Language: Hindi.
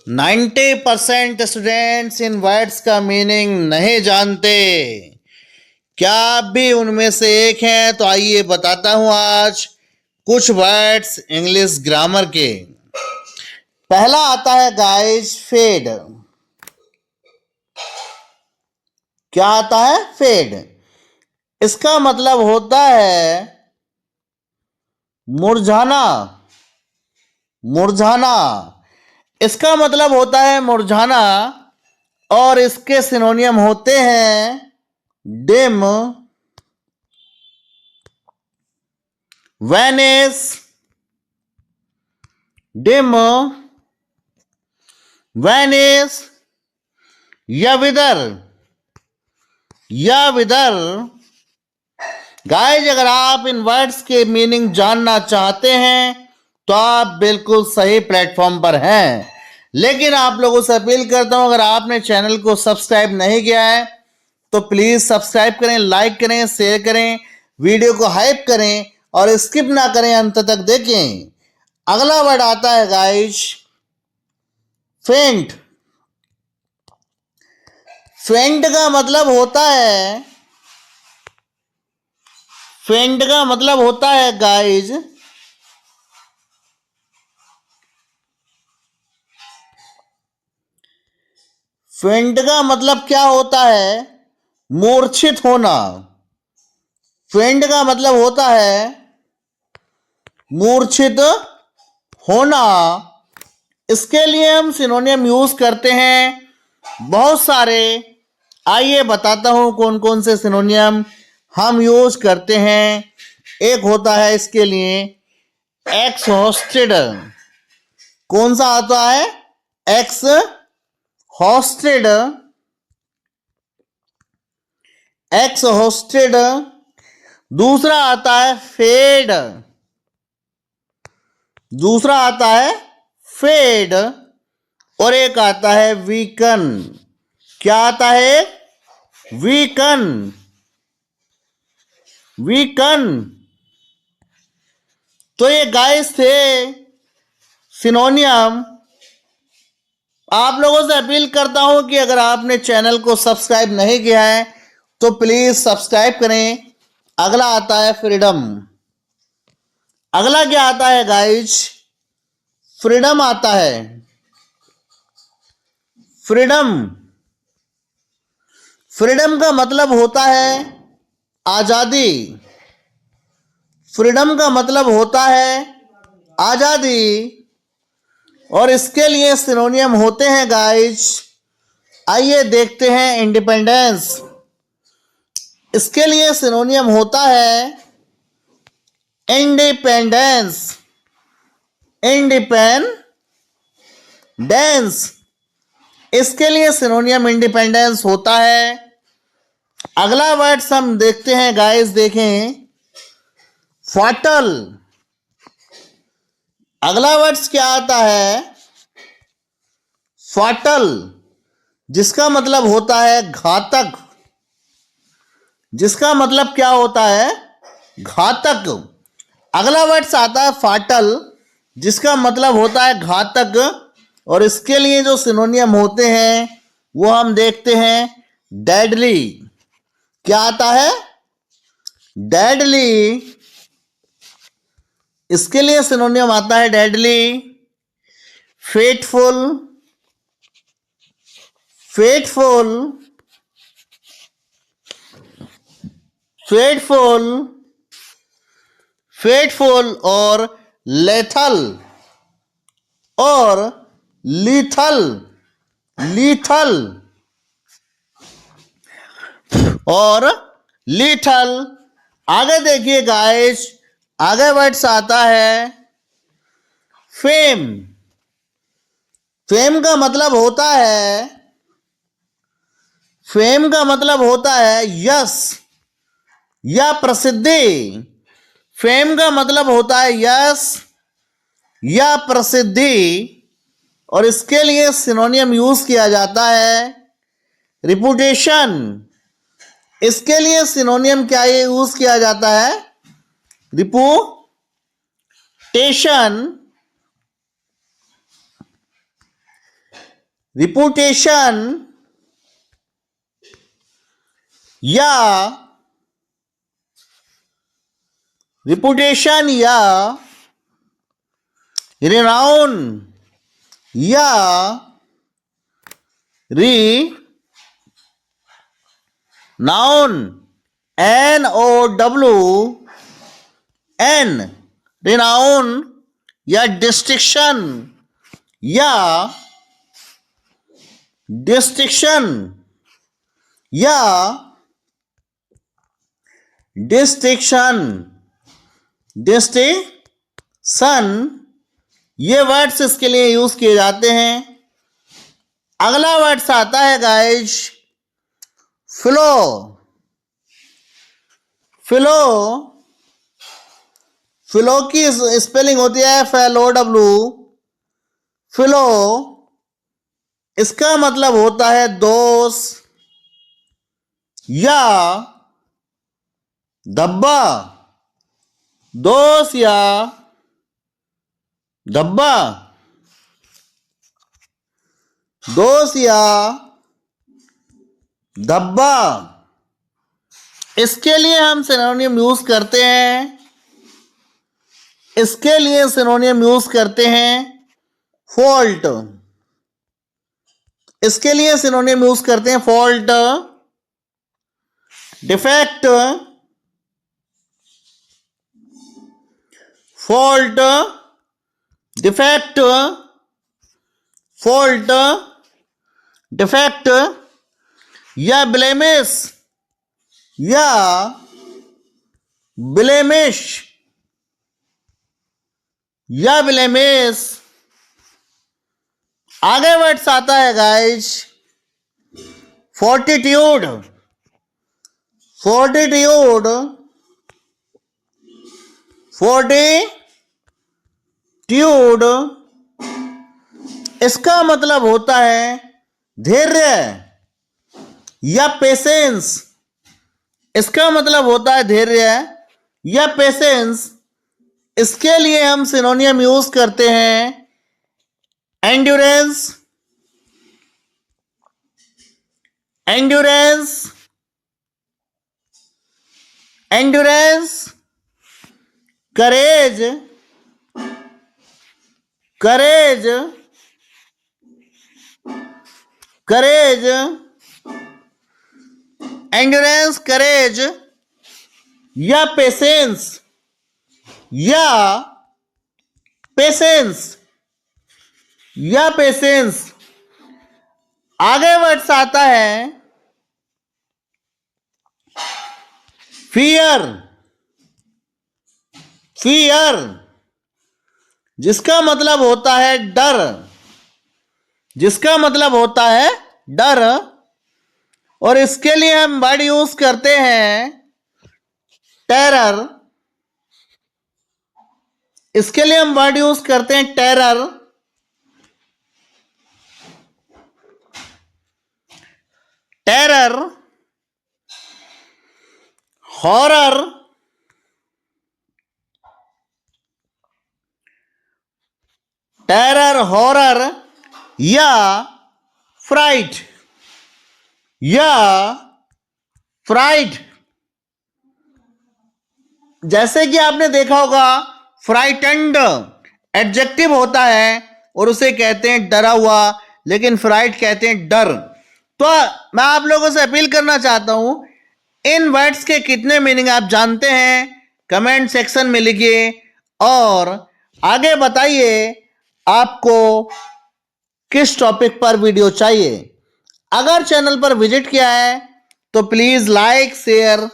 90% स्टूडेंट्स इन वर्ड्स का मीनिंग नहीं जानते। क्या आप भी उनमें से एक हैं? तो आइए बताता हूं आज कुछ वर्ड्स इंग्लिश ग्रामर के। पहला आता है गाइस फेड। क्या आता है? फेड। इसका मतलब होता है मुरझाना। मुरझाना इसका मतलब होता है मुरझाना और इसके सिनोनियम होते हैं डिम, वैनिश, डिम, वैनिश या विदर। गाइज अगर आप इन वर्ड्स के मीनिंग जानना चाहते हैं तो आप बिल्कुल सही प्लेटफॉर्म पर हैं। लेकिन आप लोगों से अपील करता हूं, अगर आपने चैनल को सब्सक्राइब नहीं किया है तो प्लीज सब्सक्राइब करें, लाइक करें, शेयर करें, वीडियो को हाइप करें और स्किप ना करें, अंत तक देखें। अगला वर्ड आता है गाइज फेंट। फेंट का मतलब होता है गाइज फेंट का मतलब क्या होता है? मूर्छित होना। फेंट का मतलब होता है मूर्छित होना। इसके लिए हम सिनोनियम यूज करते हैं बहुत सारे। आइए बताता हूं कौन कौन से सिनोनियम हम यूज करते हैं। एक होता है इसके लिए एक्सहॉस्टेड। कौन सा आता है? एक्सहॉस्टेड। एक्सहॉस्टेड। दूसरा आता है फेड। और एक आता है वीकन। क्या आता है? वीकन। तो ये गाइस थे सिनोनियम। आप लोगों से अपील करता हूं कि अगर आपने चैनल को सब्सक्राइब नहीं किया है तो प्लीज सब्सक्राइब करें। अगला आता है फ्रीडम। अगला क्या आता है गाइस? फ्रीडम आता है। फ्रीडम का मतलब होता है आजादी। और इसके लिए सिनोनियम होते हैं गाइस। आइए देखते हैं इंडिपेंडेंस। इसके लिए सिनोनियम होता है इंडिपेंडेंस। इसके लिए सिनोनियम इंडिपेंडेंस होता है। अगला वर्ड्स हम देखते हैं गाइस, देखें फाटल। अगला वर्ड्स क्या आता है? फाटल, जिसका मतलब होता है घातक। क्या होता है? घातक। अगला वर्ड्स आता है फाटल, जिसका मतलब होता है घातक। और इसके लिए जो सिनोनियम होते हैं वो हम देखते हैं डेडली। क्या आता है? डेडली। इसके लिए सिनोनियम आता है डेडली। फेटफुल। और लेथल और लीथल। आगे देखिए गाइस, आगे वर्ड्स आता है फेम। फेम का मतलब होता है यश या प्रसिद्धि। फेम का मतलब होता है यश या प्रसिद्धि। और इसके लिए सिनोनियम यूज किया जाता है रिपुटेशन। इसके लिए सिनोनियम क्या यूज किया जाता है? रिपुटेशन। रिपुटेशन या रिनाउन या नाउन NOWN रिनाउन या डिस्टिंक्शन या डिस्टिंक्शन ये वर्ड्स इसके लिए यूज किए जाते हैं। अगला वर्ड्स आता है गाइज फ्लो। फ्लो की स्पेलिंग होती है FLOW। फ्लो इसका मतलब होता है दोष या धब्बा। दोष या धब्बा, दोष या धब्बा। इसके लिए हम सिनोनिम यूज करते हैं। फॉल्ट। इसके लिए सिनोनिम यूज करते हैं फॉल्ट, डिफेक्ट, डिफेक्ट या ब्लेमिश आगे वर्ड्स आता है गाइज फोर्टिट्यूड। इसका मतलब होता है धैर्य या पेशेंस। इसके लिए हम सिनोनिम यूज करते हैं एंड्योरेंस, करेज, एंड्योरेंस, करेज या पेशेंस। आगे वर्ड्स आता है फियर, जिसका मतलब होता है डर। और इसके लिए हम वर्ड यूज करते हैं टेरर। हॉरर, या फ्राइट जैसे कि आपने देखा होगा फ्राइटेंड एडजेक्टिव होता है और उसे कहते हैं डरा हुआ, लेकिन फ्राइट कहते हैं डर। तो मैं आप लोगों से अपील करना चाहता हूं, इन वर्ड्स के कितने मीनिंग आप जानते हैं कमेंट सेक्शन में लिखिए और आगे बताइए आपको किस टॉपिक पर वीडियो चाहिए। अगर चैनल पर विजिट किया है तो प्लीज लाइक, शेयर